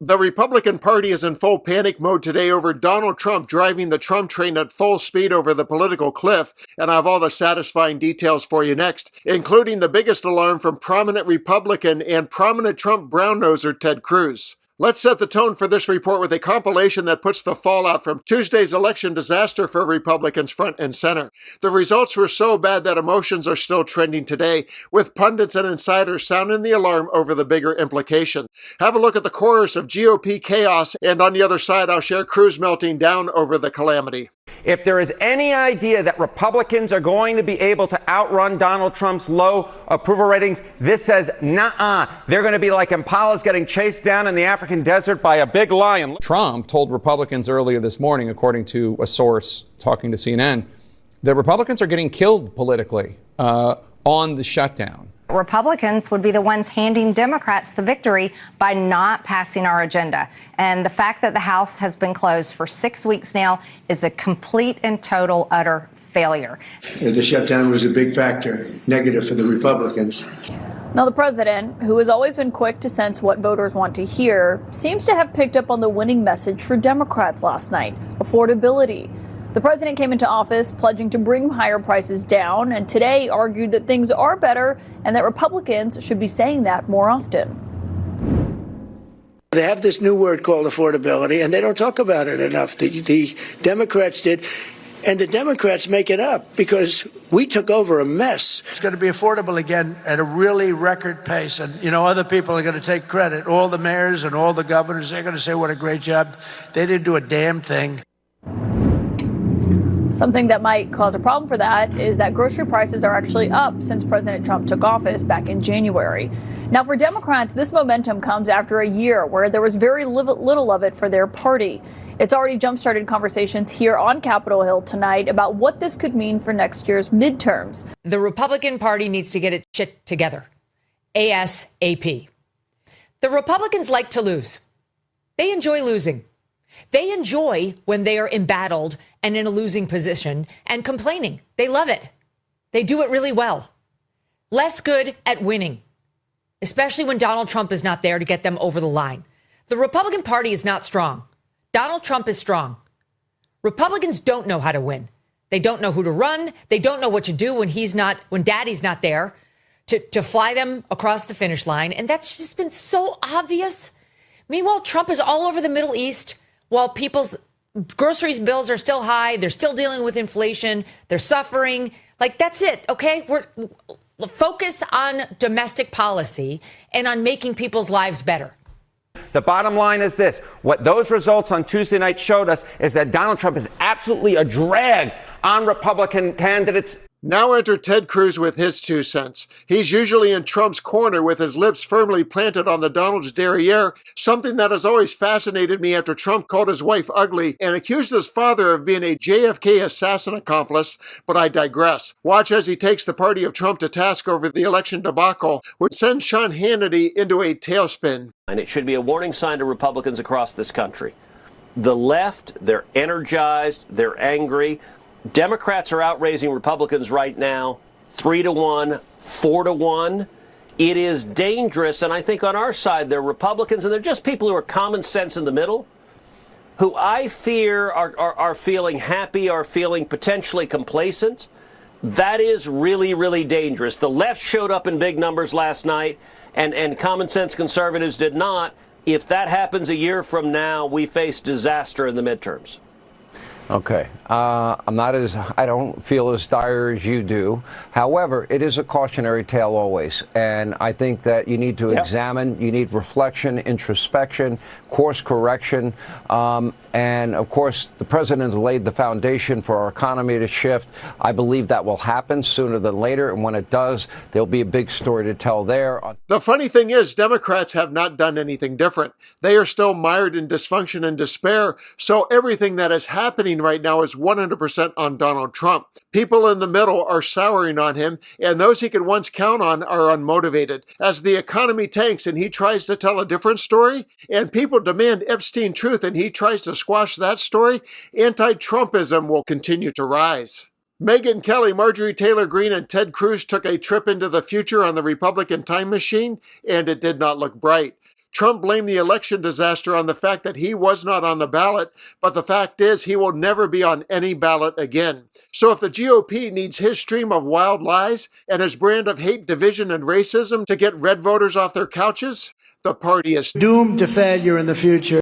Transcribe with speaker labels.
Speaker 1: The Republican Party is in full panic mode today over Donald Trump driving the Trump train at full speed over the political cliff, and I have all the satisfying details for you next, including the biggest alarm from prominent Republican and prominent Trump brown-noser Ted Cruz. Let's set the tone for this report with a compilation that puts the fallout from Tuesday's election disaster for Republicans front and center. The results were so bad that emotions are still trending today, with pundits and insiders sounding the alarm over the bigger implication. Have a look at the chorus of GOP chaos, and on the other side, I'll share Cruz melting down over the calamity.
Speaker 2: If there is any idea that Republicans are going to be able to outrun Donald Trump's low approval ratings, this says nuh-uh. They're going to be like impalas getting chased down in the African desert by a big lion.
Speaker 3: Trump told Republicans earlier this morning, according to a source talking to CNN, that Republicans are getting killed politically on the shutdown.
Speaker 4: Republicans would be the ones handing Democrats the victory by not passing our agenda. And the fact that the House has been closed for 6 weeks now is a complete and total, utter failure.
Speaker 5: The shutdown was a big factor, negative for the Republicans.
Speaker 6: Now, the president, who has always been quick to sense what voters want to hear, seems to have picked up on the winning message for Democrats last night: affordability. The president came into office pledging to bring higher prices down, and today argued that things are better and that Republicans should be saying that more often.
Speaker 5: They have this new word called affordability, and they don't talk about it enough. The Democrats did, and the Democrats make it up because we took over a mess.
Speaker 7: It's going to be affordable again at a really record pace, and, other people are going to take credit. All the mayors and all the governors, they're going to say what a great job. They didn't do a damn thing.
Speaker 6: Something that might cause a problem for that is that grocery prices are actually up since President Trump took office back in January. Now, for Democrats, this momentum comes after a year where there was very little of it for their party. It's already jump-started conversations here on Capitol Hill tonight about what this could mean for next year's midterms.
Speaker 8: The Republican Party needs to get its shit together. ASAP. The Republicans like to lose. They enjoy losing. They enjoy when they are embattled and in a losing position and complaining. They love it. They do it really well. Less good at winning, especially when Donald Trump is not there to get them over the line. The Republican Party is not strong. Donald Trump is strong. Republicans don't know how to win. They don't know who to run. They don't know what to do when daddy's not there to fly them across the finish line. And that's just been so obvious. Meanwhile, Trump is all over the Middle East while people's groceries bills are still high. They're still dealing with inflation. They're suffering. Like, that's it. OK, we're focus on domestic policy and on making people's lives better.
Speaker 2: The bottom line is this. What those results on Tuesday night showed us is that Donald Trump is absolutely a drag on Republican candidates.
Speaker 1: Now enter Ted Cruz with his 2 cents. He's usually in Trump's corner with his lips firmly planted on the Donald's derriere, something that has always fascinated me after Trump called his wife ugly and accused his father of being a JFK assassin accomplice, but I digress. Watch as he takes the party of Trump to task over the election debacle, which sends Sean Hannity into a tailspin.
Speaker 9: And it should be a warning sign to Republicans across this country. The left, they're energized, they're angry. Democrats are outraising Republicans right now, 3-1, 4-1. It is dangerous, and I think on our side, they're Republicans, and they're just people who are common sense in the middle, who I fear are feeling happy, are feeling potentially complacent. That is really, really dangerous. The left showed up in big numbers last night, and common sense conservatives did not. If that happens a year from now, we face disaster in the midterms.
Speaker 10: Okay. I don't feel as dire as you do. However, it is a cautionary tale always. And I think that you need to examine, you need reflection, introspection, course correction. And of course, the president laid the foundation for our economy to shift. I believe that will happen sooner than later. And when it does, there'll be a big story to tell there.
Speaker 1: The funny thing is, Democrats have not done anything different. They are still mired in dysfunction and despair. So everything that is happening right now is 100% on Donald Trump. People in the middle are souring on him, and those he could once count on are unmotivated. As the economy tanks and he tries to tell a different story, and people demand Epstein truth and he tries to squash that story, anti-Trumpism will continue to rise. Megyn Kelly, Marjorie Taylor Greene, and Ted Cruz took a trip into the future on the Republican time machine, and it did not look bright. Trump blamed the election disaster on the fact that he was not on the ballot, but the fact is he will never be on any ballot again. So if the GOP needs his stream of wild lies and his brand of hate, division, and racism to get red voters off their couches, the party is
Speaker 5: doomed to failure in the future.